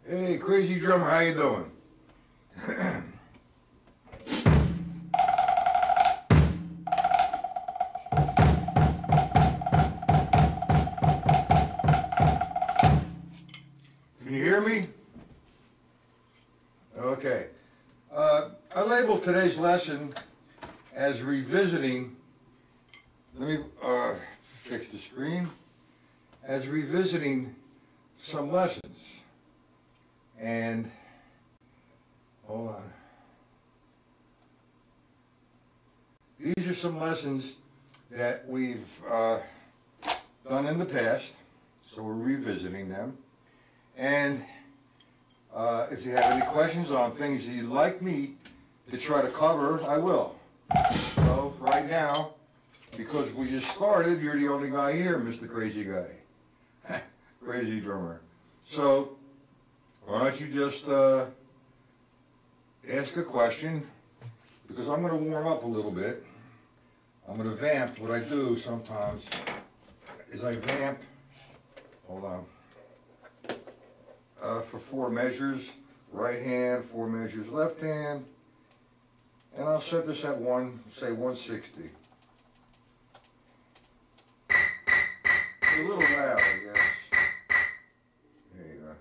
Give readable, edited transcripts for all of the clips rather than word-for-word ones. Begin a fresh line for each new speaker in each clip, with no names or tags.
Hey, crazy drummer, how you doing? Can you hear me? Okay. I labeled today's lesson as revisiting. Let me fix the screen. As revisiting some lessons. And hold on. These are some lessons that we've done in the past, so we're revisiting them. And if you have any questions on things that you'd like me to try to cover, I will. So right now, because we just started, you're the only guy here, Mr. Crazy Guy. Crazy drummer. So why don't you just ask a question, because I'm going to warm up a little bit. I'm going to vamp. What I do sometimes is I vamp, hold on, for 4 measures, right hand, 4 measures, left hand, and I'll set this at say 160. It's a little loud, I guess. There you go.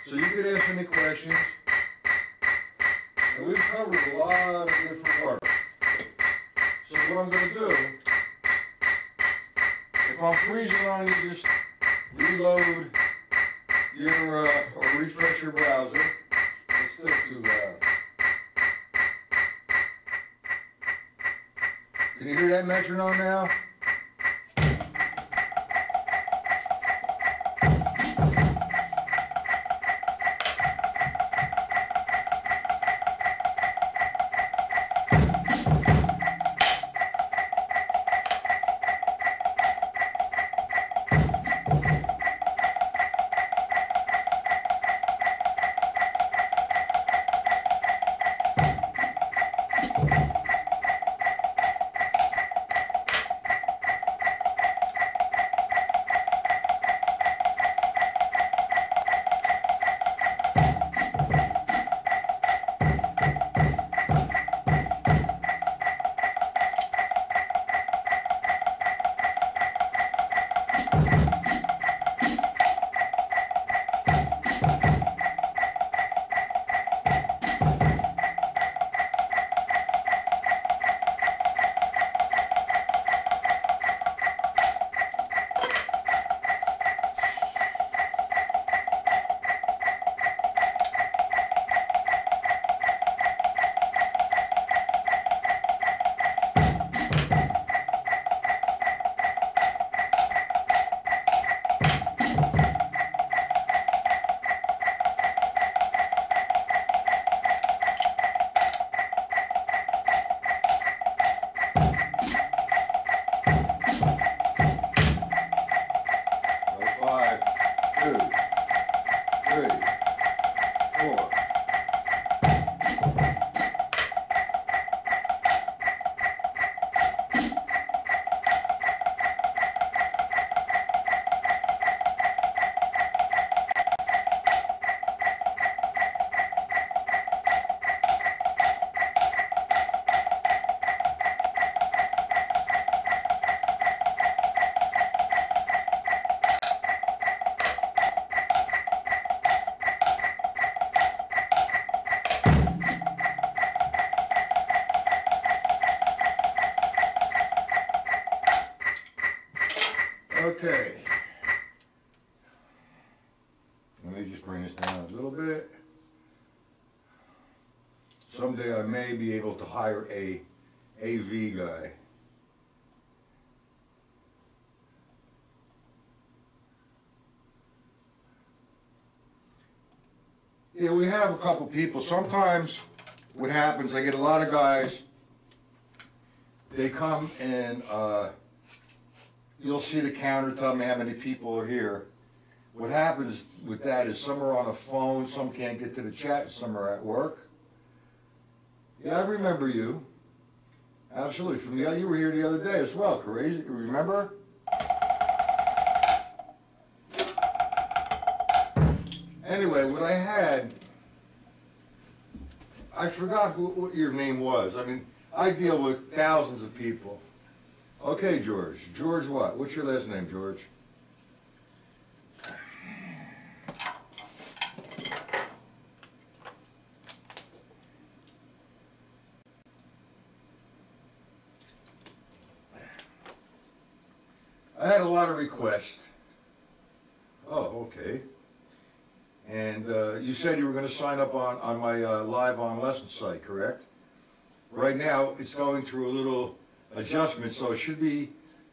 So you could ask any questions. And we've covered a lot of different work. So what I'm going to do, if I'm freezing on you, just reload your, or refresh your browser. It's still too loud. Can you hear that metronome now? Okay. Let me just bring this down a little bit. Someday I may be able to hire a AV guy. Yeah, we have a couple people. Sometimes what happens, I get a lot of guys, they come and you'll see the counter tell me how many people are here. What happens with that is some are on a phone, some can't get to the chat, some are at work. Yeah, I remember you. Absolutely. From you were here the other day as well, Crazy. Remember? I forgot what your name was. I mean, I deal with thousands of people. Okay, George. George what? What's your last name, George? I had a lot of requests. Oh, okay. And you said you were going to sign up on my live on lesson site, correct? Right now, it's going through a little adjustment, so it should be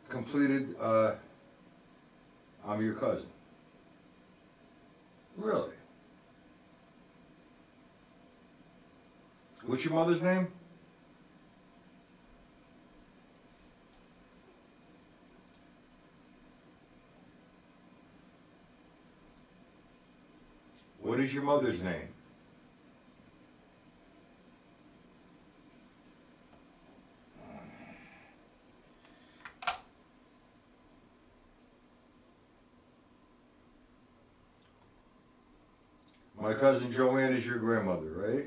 completed. I'm your cousin. Really? What's your mother's name? What is your mother's name? My cousin Joanne is your grandmother, right?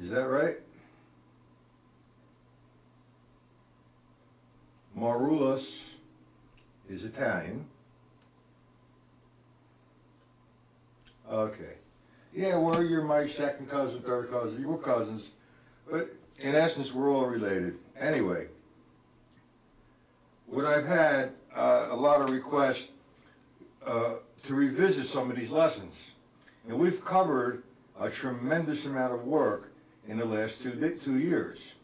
Is that right? Marulas is Italian. Okay. Yeah, well, you're my second cousin, third cousin. We're cousins. But in essence, we're all related. Anyway, what I've had a lot of requests to revisit some of these lessons. And we've covered a tremendous amount of work in the last 2 years.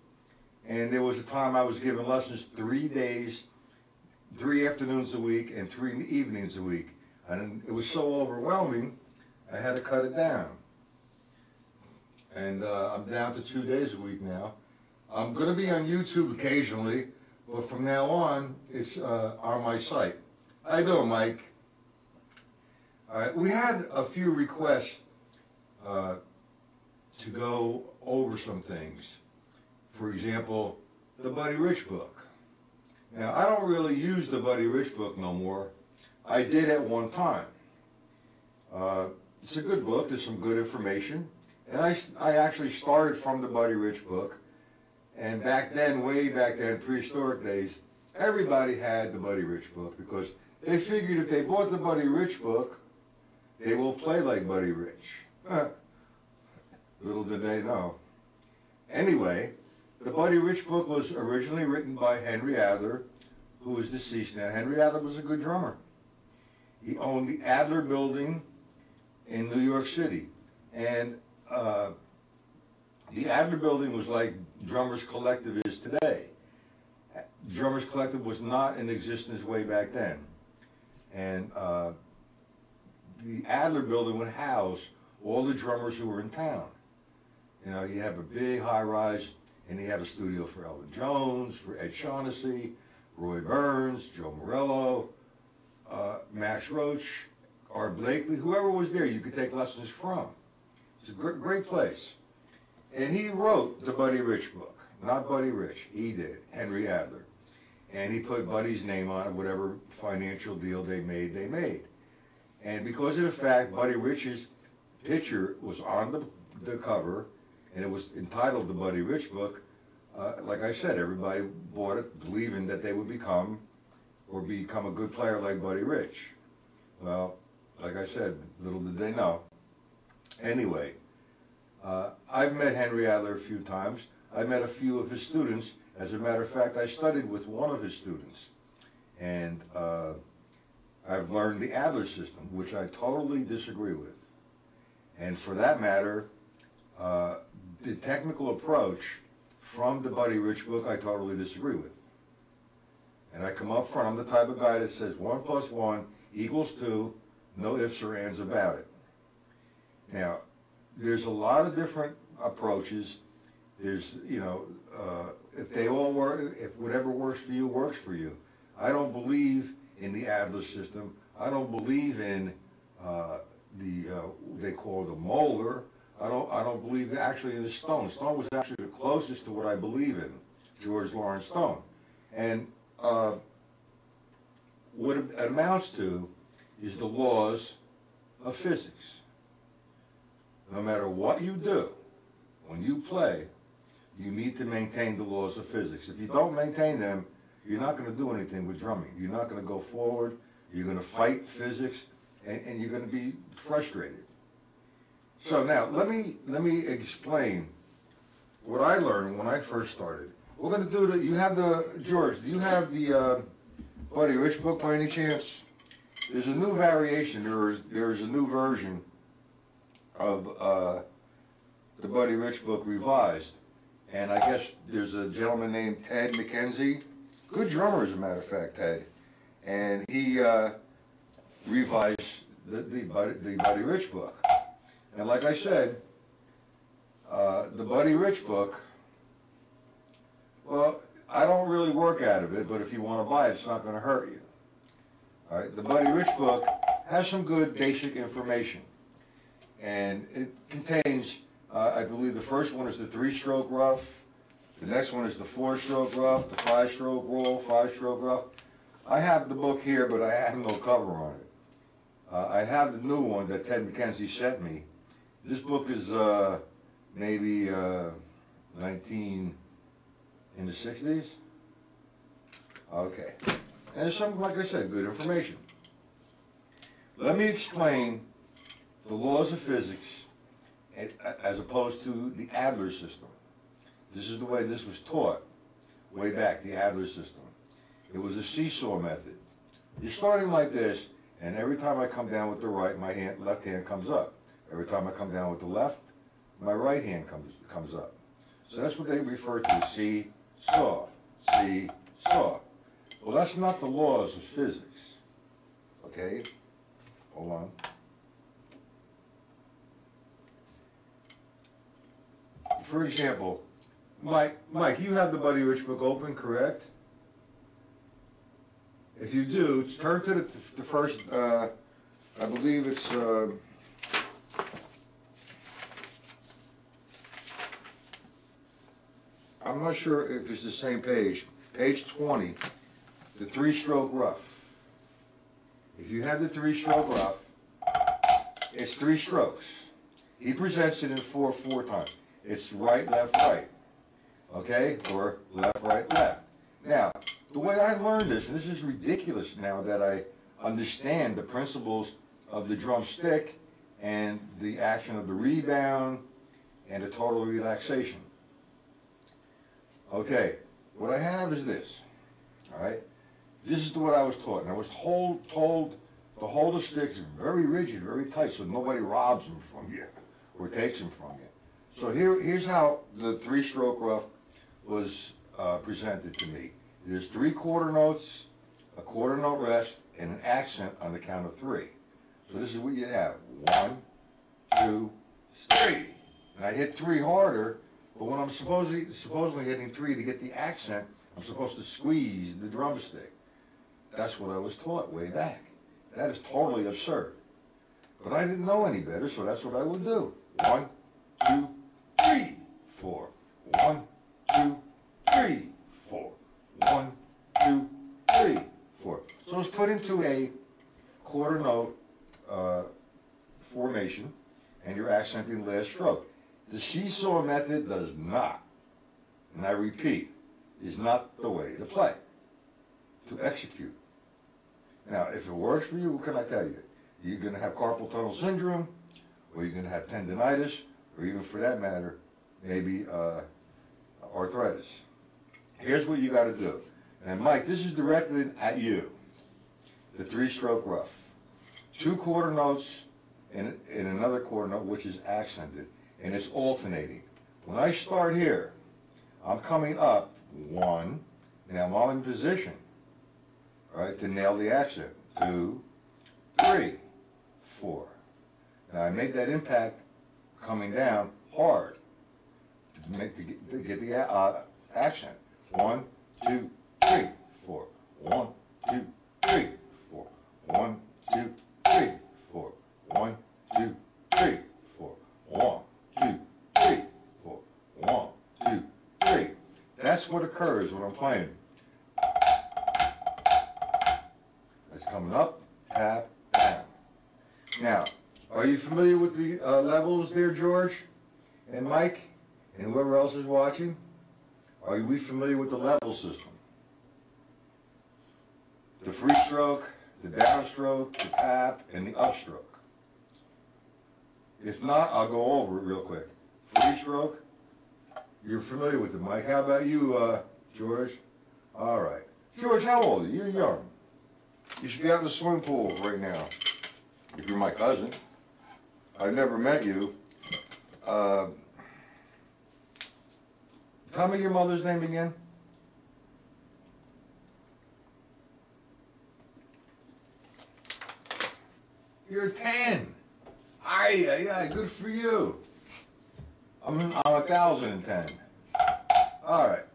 And there was a time I was giving lessons 3 days, 3 afternoons a week, and 3 evenings a week. And it was so overwhelming, I had to cut it down. And I'm down to 2 days a week now. I'm going to be on YouTube occasionally, but from now on, it's on my site. How you doing, Mike? All right, we had a few requests to go over some things. For example, the Buddy Rich book. Now, I don't really use the Buddy Rich book no more. I did at one time. It's a good book. There's some good information. And I actually started from the Buddy Rich book. And back then, way back then, prehistoric days, everybody had the Buddy Rich book because they figured if they bought the Buddy Rich book, they will play like Buddy Rich. Little did they know. Anyway, the Buddy Rich book was originally written by Henry Adler, who is deceased now. Henry Adler was a good drummer. He owned the Adler Building in New York City. And the Adler Building was like Drummers Collective is today. Drummers Collective was not in existence way back then. And the Adler Building would house all the drummers who were in town. You know, you have a big high-rise, and you have a studio for Elvin Jones, for Ed Shaughnessy, Roy Burns, Joe Morello, Max Roach, Art Blakely, whoever was there you could take lessons from. It's a great place. And he wrote the Buddy Rich book. Not Buddy Rich, he did, Henry Adler. And he put Buddy's name on it, whatever financial deal they made. And because of the fact Buddy Rich's picture was on the cover, and it was entitled the Buddy Rich book, like I said, everybody bought it believing that they would become a good player like Buddy Rich. Well, like I said, little did they know. Anyway, I've met Henry Adler a few times. I met a few of his students. As a matter of fact, I studied with one of his students. And I've learned the Adler system, which I totally disagree with. And for that matter, the technical approach from the Buddy Rich book, I totally disagree with. And I come up front, I'm the type of guy that says 1 + 1 = 2, no ifs or ands about it. Now, there's a lot of different approaches. There's, you know, if they all work, if whatever works for you, works for you. I don't believe in the Adler system. I don't believe in they call it a molar. I don't believe actually in the Stone. Stone was actually the closest to what I believe in, George Lawrence Stone. And what it amounts to is the laws of physics. no matter what you do, when you play, you need to maintain the laws of physics. If you don't maintain them, you're not going to do anything with drumming. You're not going to go forward. You're going to fight physics, and you're going to be frustrated. So now, let me explain what I learned when I first started. We're going to do the, you have the, George, do you have the Buddy Rich book by any chance? There's a new variation, there's a new version of the Buddy Rich book revised. And I guess there's a gentleman named Ted McKenzie, good drummer as a matter of fact, Ted. And he revised the Buddy Rich book. And like I said, the Buddy Rich book, well, I don't really work out of it, but if you want to buy it, it's not going to hurt you. All right, the Buddy Rich book has some good basic information. And it contains, I believe the first one is the 3-stroke rough, the next one is the 4-stroke rough, the 5-stroke roll, 5-stroke rough. I have the book here, but I have no cover on it. I have the new one that Ted McKenzie sent me. This book is maybe 19 in the 60s. Okay. And there's some, like I said, good information. Let me explain the laws of physics as opposed to the Adler system. This is the way this was taught way back, the Adler system. It was a seesaw method. You're starting like this, and every time I come down with the right, my left hand comes up. Every time I come down with the left, my right hand comes up. So that's what they refer to as seesaw, seesaw. Well, that's not the laws of physics. Okay? Hold on. For example, Mike, you have the Buddy Rich book open, correct? If you do, turn to the first, I believe it's, I'm not sure if it's the same page, page 20, the 3-stroke rough. If you have the 3-stroke rough, it's 3 strokes. He presents it in 4/4 time. It's right, left, right, okay, or left, right, left. Now, the way I learned this, and this is ridiculous now that I understand the principles of the drumstick and the action of the rebound and the total relaxation. Okay, what I have is this, all right? This is what I was taught, and I was told to hold the sticks very rigid, very tight, so nobody robs them from you or takes them from you. So here's how the 3-stroke rough was presented to me. There's 3 quarter notes, a quarter note rest, and an accent on the count of 3. So this is what you have. 1, 2, 3. And I hit 3 harder, but when I'm supposedly hitting 3 to get the accent, I'm supposed to squeeze the drumstick. That's what I was taught way back. That is totally absurd. But I didn't know any better, so that's what I would do. 1, 2, 3, 4. 1, 2, 3, 4. 1, 2, 3, 4. So it's put into a quarter note formation, and you're accenting the last stroke. The seesaw method does not, and I repeat, is not the way to play, to execute. Now, if it works for you, what can I tell you? You're going to have carpal tunnel syndrome, or you're going to have tendinitis, or even for that matter, maybe arthritis. Here's what you got to do. And Mike, this is directed at you. The 3-stroke rough. 2 quarter notes in another quarter note, which is accented, and it's alternating. When I start here, I'm coming up 1, now I'm in position, all right, to nail the accent. 2, 3, 4. Now I make that impact coming down hard to get the accent. 1, 2, 3, 4. 1, 2, 3, 4. 1, 2, 3, 4. 1, 2, 3, 4. 1, 2, 3, 4. 1, 2, 3. That's what occurs when I'm playing. It's coming up, tap, down. Now, are Are you familiar with the levels there, George and Mike and whoever else is watching? Are we familiar with the level system? The free stroke, the downstroke, the tap, and the upstroke. If not, I'll go over it real quick. Free stroke, you're familiar with it, Mike. How about you, George? All right. George, how old are you? You're young. You should be out in the swimming pool right now. If you're my cousin. I've never met you. Tell me your mother's name again. You're 10. Aye, good for you. I'm 1,010. All right.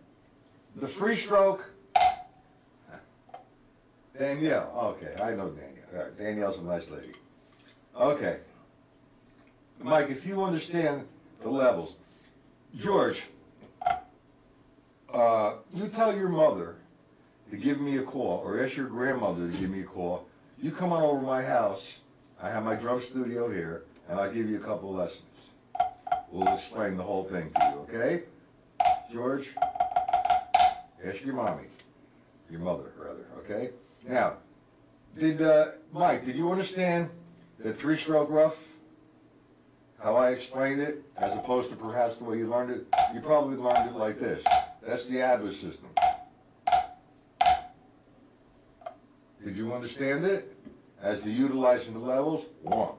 The free stroke. Danielle. Okay, I know Danielle. All right, Danielle's a nice lady. Okay. Mike, if you understand the levels. George, you tell your mother to give me a call, or ask your grandmother to give me a call. You come on over to my house. I have my drum studio here, and I'll give you a couple lessons. We'll explain the whole thing to you, okay? George, ask your mommy, your mother, rather, okay? Now, Mike, did you understand the three-stroke rough? How I explained it, as opposed to perhaps the way you learned it? You probably learned it like this. That's the Adler system. Did you understand it? As to utilizing the levels, 1,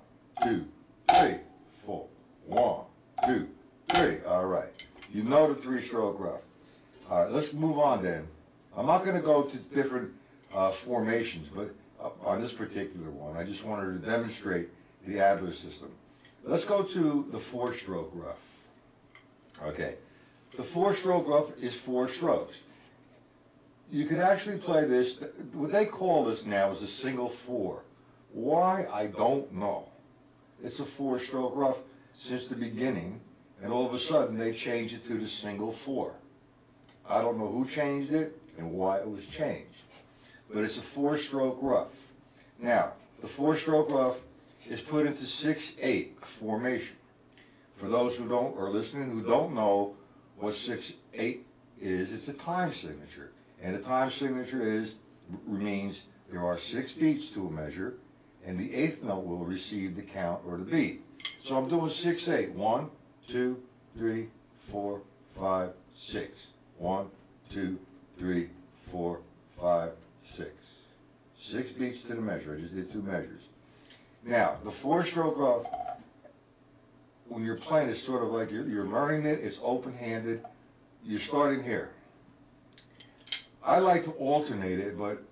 2, 3, 4. 1, 2, 3. All right. You know the three-stroke rough. All right, let's move on then. I'm not going to go to different formations, but on this particular one, I just wanted to demonstrate the Adler system. Let's go to the four-stroke rough. Okay. The four-stroke rough is 4 strokes. You could actually play this, what they call this now is a single 4. Why? I don't know. It's a 4-stroke rough since the beginning, and all of a sudden they changed it to the single 4. I don't know who changed it and why it was changed, but it's a 4-stroke rough. Now, the 4-stroke rough is put into 6/8 formation. For those who don't, or listening, who don't know what 6/8 is, it's a time signature. And a time signature means there are 6 beats to a measure, and the 8th note will receive the count or the beat. So I'm doing 6/8. 1, 2, 3, 4, 5, 6. 1, 2, 3, 4, 5, 6. 6 beats to the measure. I just did 2 measures. Now, the 4-stroke rough, when you're playing, it's sort of like you're learning it. It's open-handed. You're starting here. I like to alternate it, but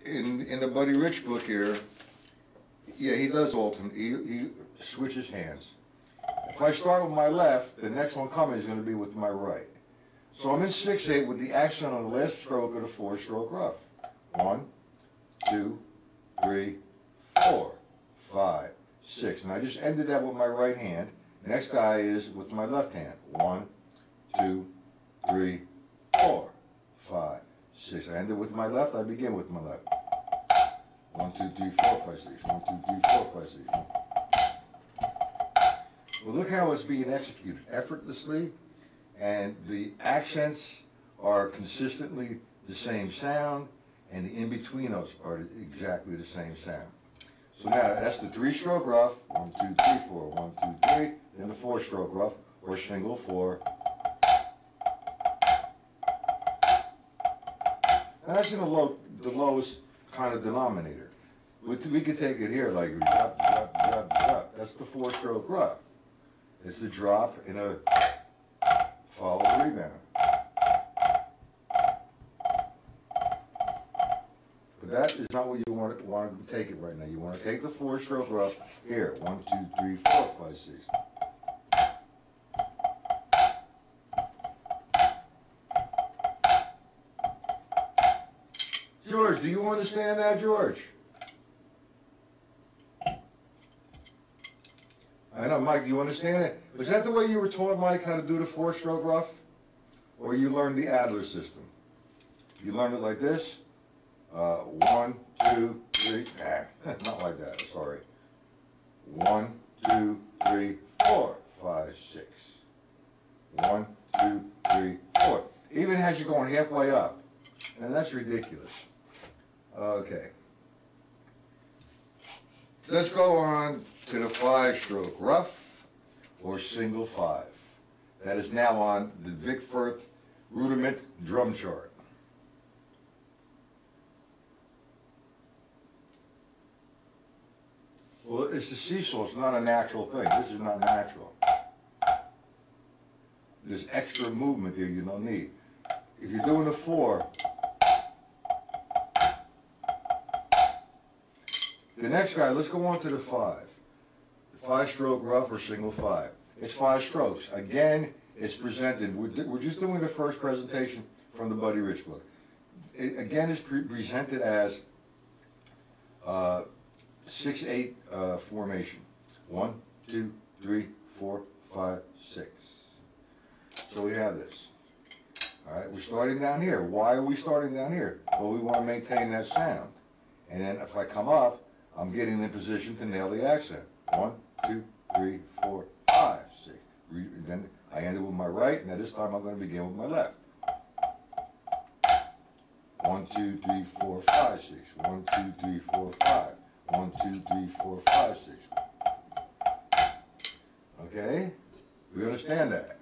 in the Buddy Rich book here, yeah, he does alternate. He switches hands. If I start with my left, the next one coming is going to be with my right. So I'm in 6/8 with the accent on the last stroke of the 4-stroke rough. 1, 2, 3, 4, 5, 6. And I just ended that with my right hand. The next guy is with my left hand. 1, 2, 3, 4, 5, 6. I ended with my left. I begin with my left. 1, 2, 3, 4, 5, 6. 1, 2, 3, 4, 5, 6. Well, look how it's being executed effortlessly, and the accents are consistently the same sound, and the in-between notes are exactly the same sound. So now that's the 3-stroke rough. 1, 2, 3, 4. 1, 2, 3. Then the 4-stroke rough, or single 4. And that's in the lowest kind of denominator. We could take it here like drop, drop, drop, drop. That's the 4-stroke rough. It's a drop and a follow the rebound. But that is not what you want to take it right now. You want to take the 4-stroke rough here. 1, 2, 3, 4, 5, 6. George, do you understand that, George? I know, Mike, do you understand it? Was that the way you were taught, Mike, how to do the 4-stroke rough? Or you learned the Adler system? You learned it like this? 1, 2, 3, not like that, sorry. 1, 2, 3, 4, 5, 6. 1, 2, 3, 4. Even has you going halfway up. And that's ridiculous. Okay. Let's go on to the 5-stroke rough or single 5. That is now on the Vic Firth rudiment drum chart. Well, it's a seesaw. It's not a natural thing. This is not natural. There's extra movement here you don't need. If you're doing a 4, the next guy, let's go on to the 5. The 5-stroke rough or single 5. It's 5 strokes. Again, it's presented. We're just doing the first presentation from the Buddy Rich book. Again, it's presented as 6/8 formation. 1, 2, 3, 4, 5, 6. So we have this. All right, we're starting down here. Why are we starting down here? Well, we want to maintain that sound. And then if I come up, I'm getting in position to nail the accent. 1, 2, 3, 4, 5, 6. Then I ended with my right, and now this time I'm going to begin with my left. 1, 2, 3, 4, 5, 6. 1, 2, 3, 4, 5. 1, 2, 3, 4, 5, 6. Okay? We understand that.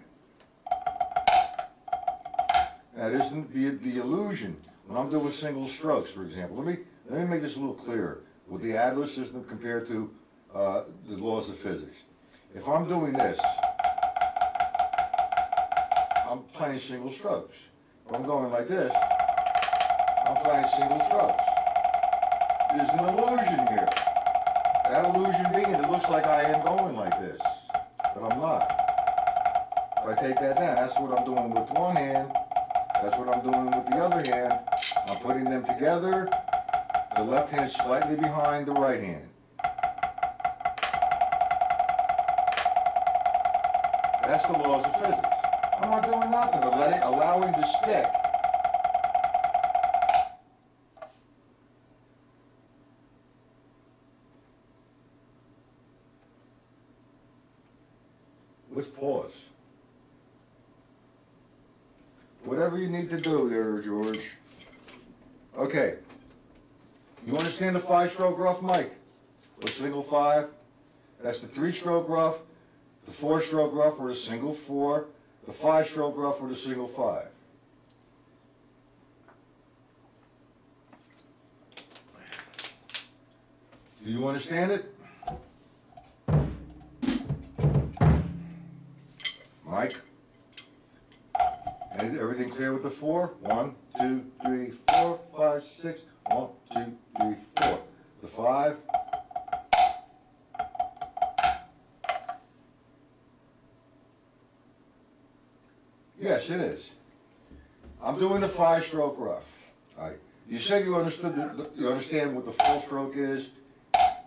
Now, this is the illusion. When I'm doing single strokes, for example, let me make this a little clearer with the Adler system compared to the laws of physics. If I'm doing this, I'm playing single strokes. If I'm going like this, I'm playing single strokes. There's an illusion here. That illusion being it looks like I am going like this, but I'm not. If I take that down, that's what I'm doing with one hand. That's what I'm doing with the other hand. I'm putting them together, the left hand slightly behind the right hand. That's the laws of physics. I'm not doing nothing, but allowing to stick. Let's pause. Whatever you need to do there, George. Okay. You understand the 5-stroke rough, Mike? Or single 5? That's the 3-stroke rough, the 4-stroke rough or the single 4, the 5-stroke rough or the single 5. Do you understand it? Mike? Everything clear with the 4? 1, 2, 3, 4, 5, 6. 1, 2, 3, 4. The 5? Yes, it is. I'm doing the 5-stroke rough. All right. You said you understood. You understand what the full stroke is,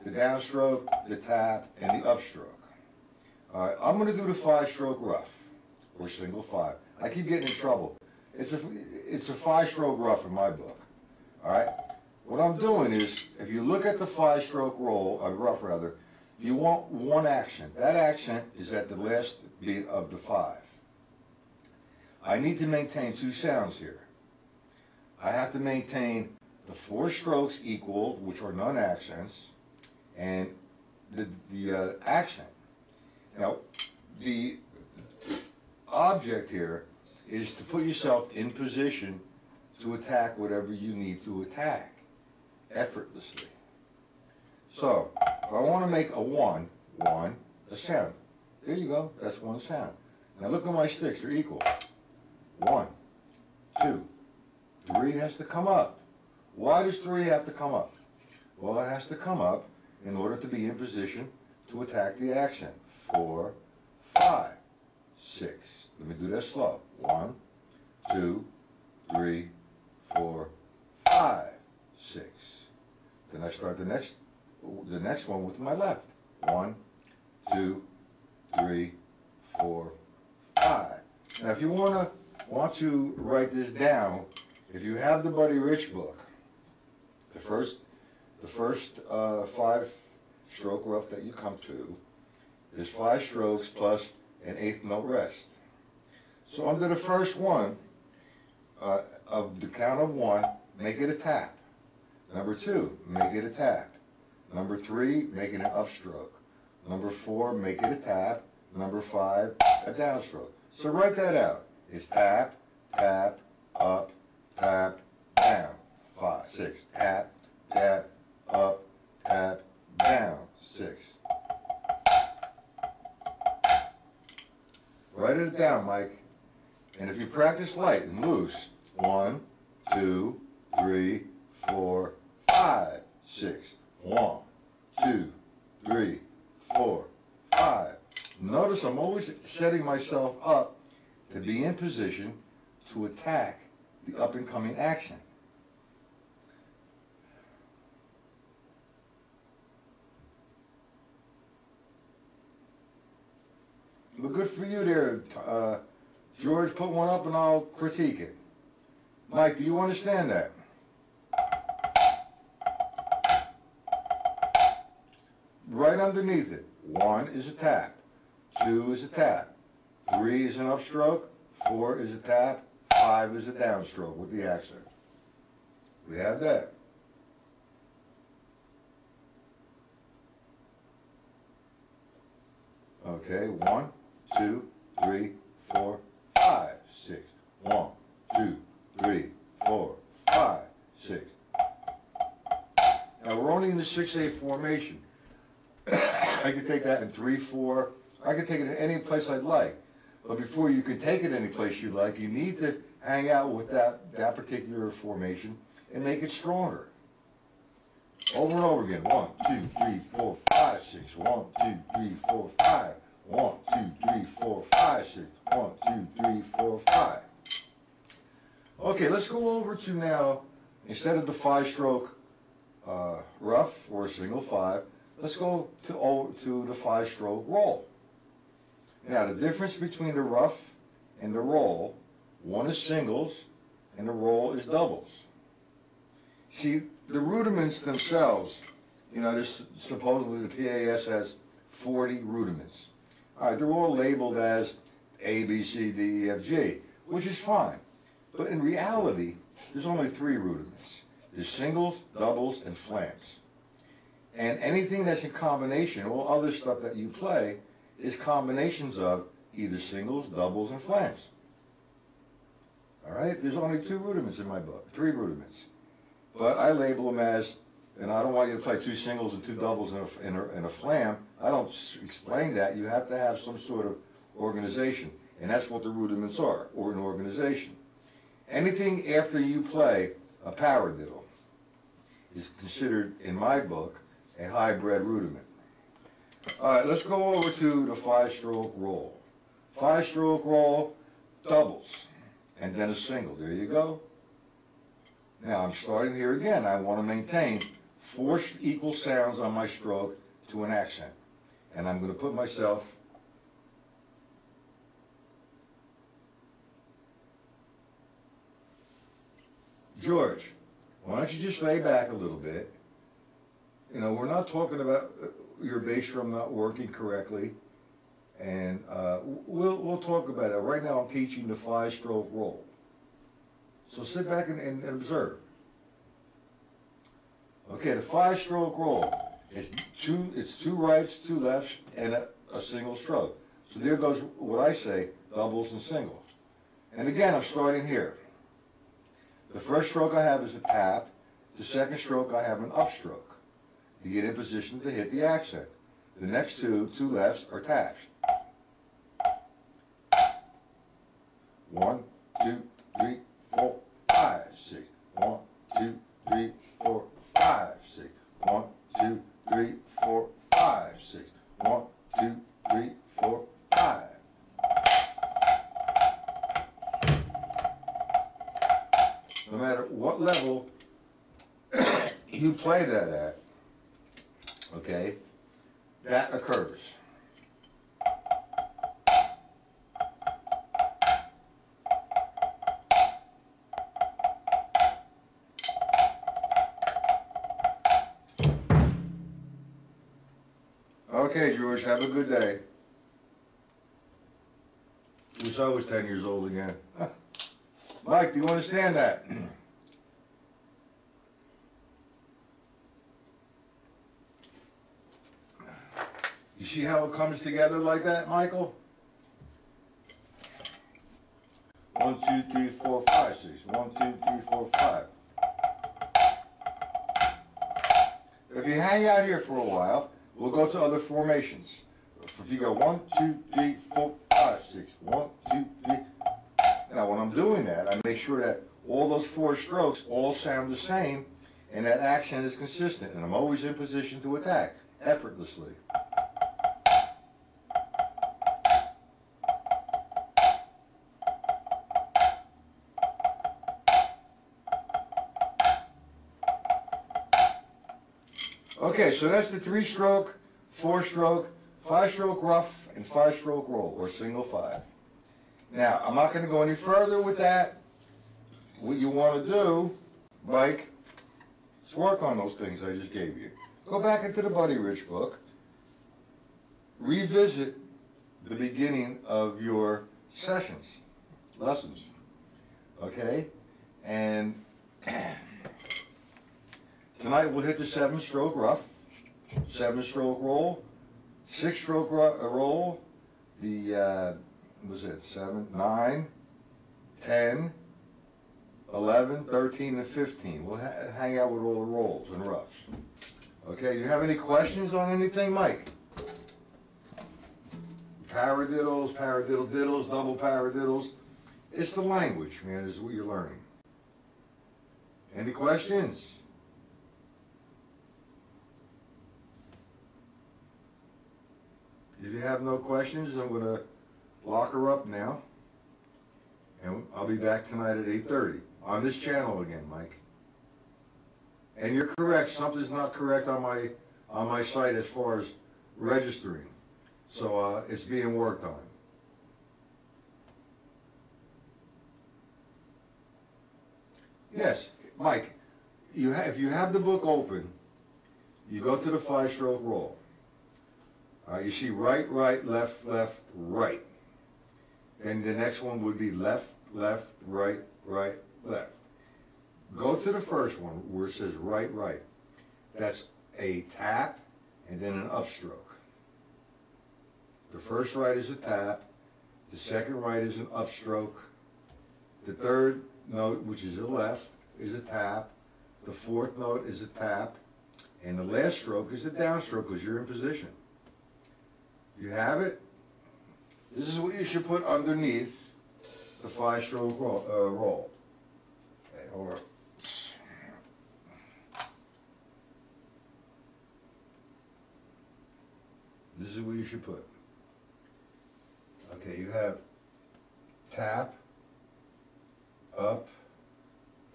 the downstroke, the tap, and the upstroke. All right. I'm going to do the 5-stroke rough or single 5. I keep getting in trouble. It's a 5-stroke rough in my book. All right. What I'm doing is, if you look at the 5-stroke rough rather, you want one accent. That accent is at the last beat of the 5. I need to maintain 2 sounds here. I have to maintain the 4 strokes equal, which are non-accents, and the accent. Now, the object here is to put yourself in position to attack whatever you need to attack effortlessly. So, if I want to make a 1, a sound. There you go, that's 1 sound. Now look at my sticks, they're equal. 1, 2, 3 has to come up. Why does 3 have to come up? Well, it has to come up in order to be in position to attack the accent. 4, 5, 6. Let me do that slow. 1, 2, 3, 4, 5, 6. Then I start the next one with my left. 1, 2, 3, 4, 5. Now, if you want to write this down, if you have the Buddy Rich book, the first 5-stroke rough that you come to, is 5 strokes plus an 8th note rest. So under the first one, of the count of 1, make it a tap. Number 2, make it a tap. Number 3, make it an upstroke. Number 4, make it a tap. Number 5, a downstroke. So write that out. It's tap, tap, up, tap, down. 5, 6. Tap, tap, up, tap, down. 6. Write it down, Mike. And if you practice light and loose, 1, 2, 3, 4, 5, 6. 1, 2, 3, 4, 5. Notice I'm always setting myself up to be in position to attack the up and coming accent. Well, good for you there, George. Put one up and I'll critique it. Mike, do you understand that? Right underneath it, 1 is a tap, 2 is a tap, 3 is an upstroke, 4 is a tap, 5 is a downstroke with the accent. We have that. Okay, 1, 2, 3, 4, 5, 6. 1, 2, 3, 4, 5, 6. Now we're only in the 6/8 formation. I could take that in 3/4. I could take it in any place I'd like. But before you can take it any place you like, you need to hang out with that particular formation and make it stronger. Over and over again. 1, 2, 3, 4, 5, 6. 1, 2, 3, 4, 5. 1, 2, 3, 4, 5, 6. 1, 2, 3, 4, 5. Okay, let's go over to now, instead of the 5-stroke rough or a single 5, let's go to the 5-stroke roll. Now, the difference between the rough and the roll, one is singles and the roll is doubles. See, the rudiments themselves, you know, this, supposedly the PAS has 40 rudiments. All right, they're all labeled as A, B, C, D, E, F, G, which is fine. But in reality, there's only 3 rudiments. There's singles, doubles, and flams. And anything that's in combination, all other stuff that you play, is combinations of either singles, doubles, and flams. All right? There's only 2 rudiments in my book, 3 rudiments. But I label them as, and I don't want you to play 2 singles and 2 doubles and a flam. I don't explain that. You have to have some sort of organization. And that's what the rudiments are, or an organization. Anything after you play a paradiddle is considered, in my book, a high-bred rudiment. All right, let's go over to the 5-stroke roll. 5-stroke roll, doubles, and then a single. There you go. Now, I'm starting here again. I want to maintain 4 equal sounds on my stroke to an accent. And I'm going to put myself George, why don't you just lay back a little bit? You know, we're not talking about your bass drum not working correctly, and we'll talk about it. Right now I'm teaching the 5-stroke roll. So sit back and observe. Okay, the 5-stroke roll. It's two rights, 2 lefts, and a single stroke. So there goes what I say, doubles and singles. And again, I'm starting here. The first stroke I have is a tap. The second stroke I have an upstroke. You get in position to hit the accent. The next 2 lefts, are taps. 1, 2, 3, 4, 5, 6. 1, 2, 3, 4, 5, 6. 1, 2, 3, 4, 5, 6. 1, 2, 3, 4, 5. No matter what level you play that at, okay, that occurs. Okay, George, have a good day. Wish I was 10 years old again. Mike, do you understand that? You see how it comes together like that, Michael? 1, 2, 3, 4, 5, 6. 1, 2, 3, 4, 5. If you hang out here for a while, we'll go to other formations. If you go 1, 2, 3, 4, 5, 6. 1, 2, 3. Now when I'm doing that, I make sure that all those 4 strokes all sound the same and that accent is consistent, and I'm always in position to attack effortlessly. Okay, so that's the 3-stroke, 4-stroke, 5-stroke rough, and 5-stroke roll, or single 5. Now, I'm not going to go any further with that. What you want to do, Mike, is work on those things I just gave you. Go back into the Buddy Rich book, revisit the beginning of your sessions, lessons, okay? And tonight we'll hit the 7-stroke rough, 7-stroke roll, 6-stroke roll, the, what was it, 7, 9, 10, 11, 13, and 15. We'll hang out with all the rolls and roughs. Okay, do you have any questions on anything, Mike? Paradiddles, paradiddle-diddles, double paradiddles. It's the language, man, is what you're learning. Any questions? If you have no questions, I'm going to lock her up now. And I'll be back tonight at 8:30 on this channel again, Mike. And you're correct, something's not correct on my site as far as registering. So it's being worked on. Yes, Mike, if you have the book open, you go to the 5-stroke roll. You see right, right, left, left, right. And the next one would be left, left, right, right, left. Go to the first one where it says right, right. That's a tap and then an upstroke. The first right is a tap. The second right is an upstroke. The third note, which is a left, is a tap. The fourth note is a tap. And the last stroke is a downstroke because you're in position. You have it? This is what you should put underneath the 5-stroke roll. Okay, or this is what you should put. Okay, you have tap, up,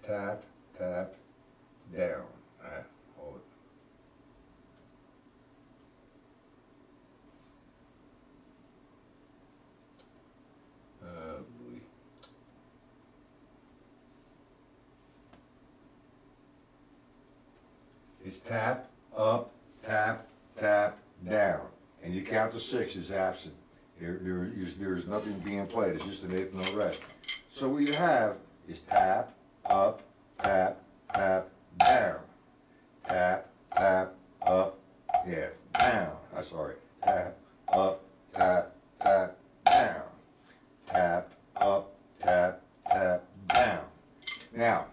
tap, tap, down. All right, hold it. It's tap, up, tap, tap, down. And you count to 6 is absent. There's nothing being played. It's just an eighth note rest. So what you have is tap, up, tap, tap, down. Tap, tap, up, yeah, down. I'm sorry. Tap, up, tap, tap, down. Tap, up, tap, tap, down. Now,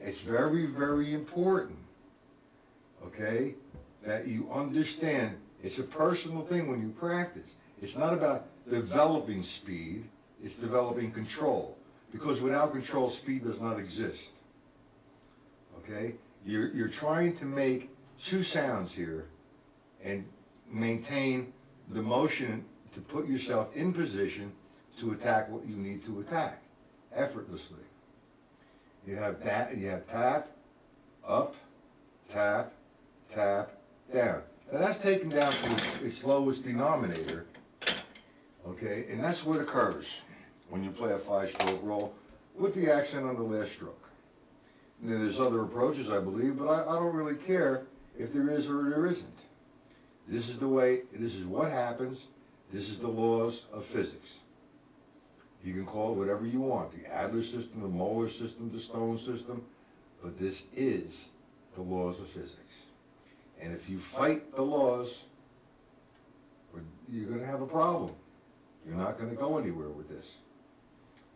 it's very, very important, okay, that you understand it's a personal thing when you practice. It's not about developing speed, it's developing control. Because without control, speed does not exist. Okay? You're trying to make 2 sounds here and maintain the motion to put yourself in position to attack what you need to attack effortlessly. You have that, you have tap, up, tap, tap, down. Now that's taken down to its lowest denominator, okay, and that's what occurs when you play a 5-stroke roll with the accent on the last stroke. And then there's other approaches, I believe, but I don't really care if there is or there isn't. This is the way, this is what happens. This is the laws of physics. You can call it whatever you want, the Adler system, the molar system, the stone system, but this is the laws of physics. And if you fight the laws, you're going to have a problem. You're not going to go anywhere with this.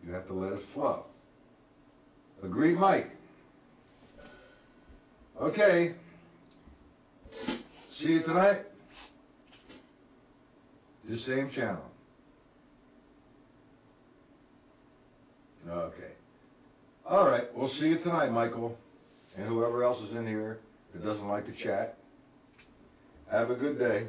You have to let it flow. Agreed, Mike? Okay. See you tonight. This same channel. Okay. All right, we'll see you tonight, Michael, and whoever else is in here that doesn't like to chat. Have a good day.